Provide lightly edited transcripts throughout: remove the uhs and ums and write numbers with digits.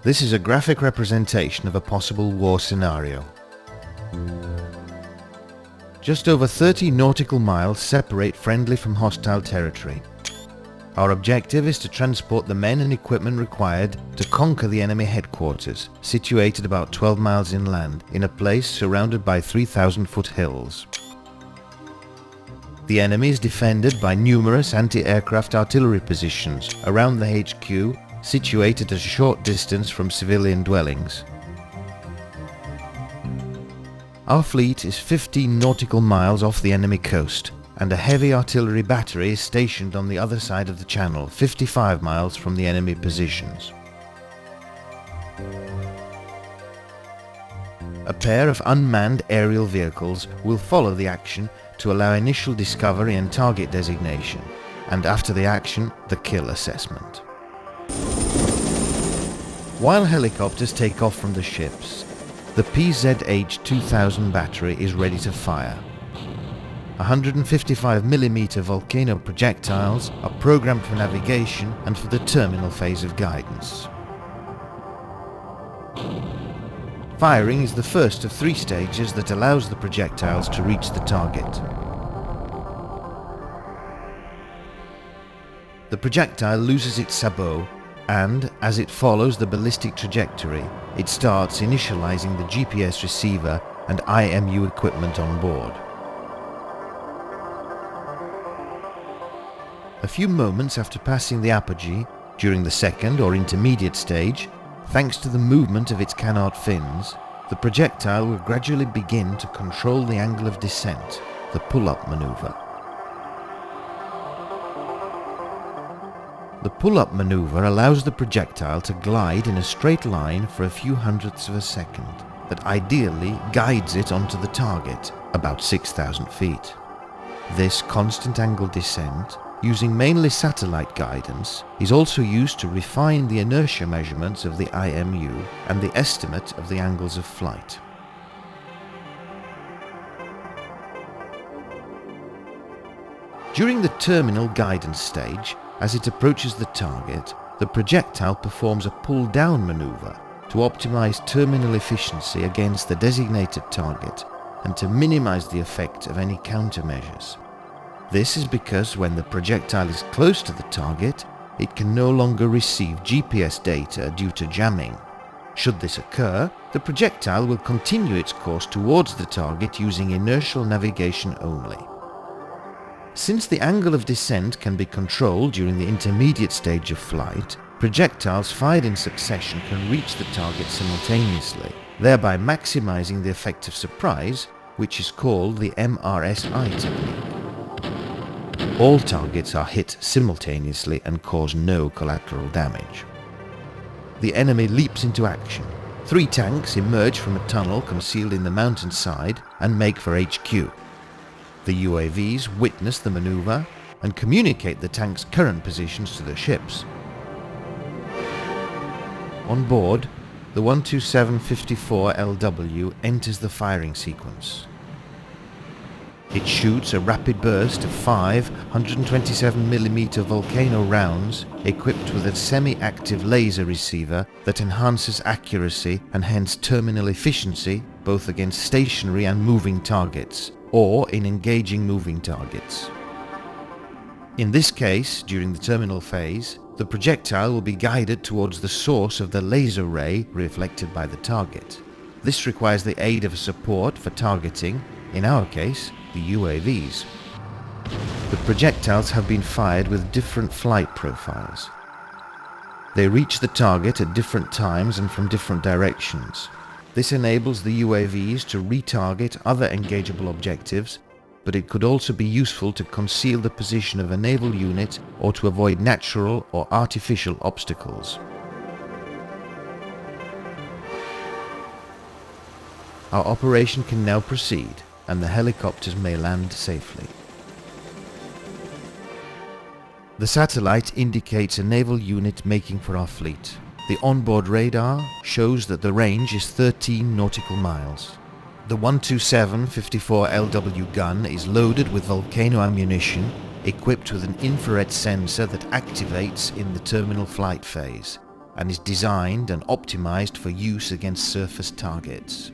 This is a graphic representation of a possible war scenario. Just over 30 nautical miles separate friendly from hostile territory. Our objective is to transport the men and equipment required to conquer the enemy headquarters, situated about 12 miles inland, in a place surrounded by 3,000-foot hills. The enemy is defended by numerous anti-aircraft artillery positions around the HQ, situated at a short distance from civilian dwellings. Our fleet is 15 nautical miles off the enemy coast, and a heavy artillery battery is stationed on the other side of the channel, 55 miles from the enemy positions. A pair of unmanned aerial vehicles will follow the action to allow initial discovery and target designation, and after the action, the kill assessment. While helicopters take off from the ships, the PZH-2000 battery is ready to fire. 155mm Vulcano projectiles are programmed for navigation and for the terminal phase of guidance. Firing is the first of 3 stages that allows the projectiles to reach the target. The projectile loses its sabot and, as it follows the ballistic trajectory, it starts initializing the GPS receiver and IMU equipment on board. A few moments after passing the apogee, during the second or intermediate stage, thanks to the movement of its canard fins, the projectile will gradually begin to control the angle of descent, the pull-up maneuver. The pull-up maneuver allows the projectile to glide in a straight line for a few hundredths of a second, that ideally guides it onto the target, about 6,000 feet. This constant angle descent, using mainly satellite guidance, is also used to refine the inertia measurements of the IMU and the estimate of the angles of flight. During the terminal guidance stage, as it approaches the target, the projectile performs a pull-down maneuver to optimize terminal efficiency against the designated target and to minimize the effect of any countermeasures. This is because when the projectile is close to the target, it can no longer receive GPS data due to jamming. Should this occur, the projectile will continue its course towards the target using inertial navigation only. Since the angle of descent can be controlled during the intermediate stage of flight, projectiles fired in succession can reach the target simultaneously, thereby maximizing the effect of surprise, which is called the MRSI technique. All targets are hit simultaneously and cause no collateral damage. The enemy leaps into action. 3 tanks emerge from a tunnel concealed in the mountainside and make for HQ. The UAVs witness the maneuver and communicate the tanks' current positions to the ships. On board, the 127-54LW enters the firing sequence. It shoots a rapid burst of 5 127mm Vulcano rounds equipped with a semi-active laser receiver that enhances accuracy and hence terminal efficiency both against stationary and moving targets, or in engaging moving targets. In this case, during the terminal phase, the projectile will be guided towards the source of the laser ray reflected by the target. This requires the aid of a support for targeting, in our case, the UAVs. The projectiles have been fired with different flight profiles. They reach the target at different times and from different directions. This enables the UAVs to retarget other engageable objectives, but it could also be useful to conceal the position of a naval unit or to avoid natural or artificial obstacles. Our operation can now proceed, and the helicopters may land safely. The satellite indicates a naval unit making for our fleet. The onboard radar shows that the range is 13 nautical miles. The 127-54LW gun is loaded with Vulcano ammunition, equipped with an infrared sensor that activates in the terminal flight phase, and is designed and optimized for use against surface targets.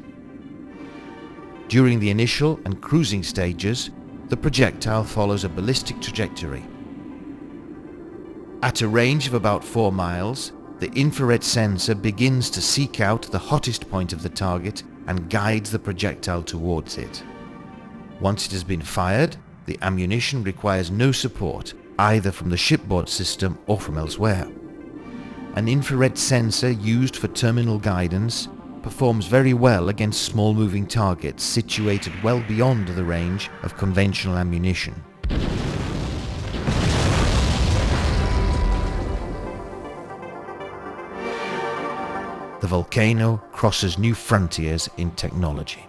During the initial and cruising stages, the projectile follows a ballistic trajectory. At a range of about 4 miles, the infrared sensor begins to seek out the hottest point of the target and guides the projectile towards it. Once it has been fired, the ammunition requires no support, either from the shipboard system or from elsewhere. An infrared sensor used for terminal guidance performs very well against small moving targets situated well beyond the range of conventional ammunition. The Vulcano crosses new frontiers in technology.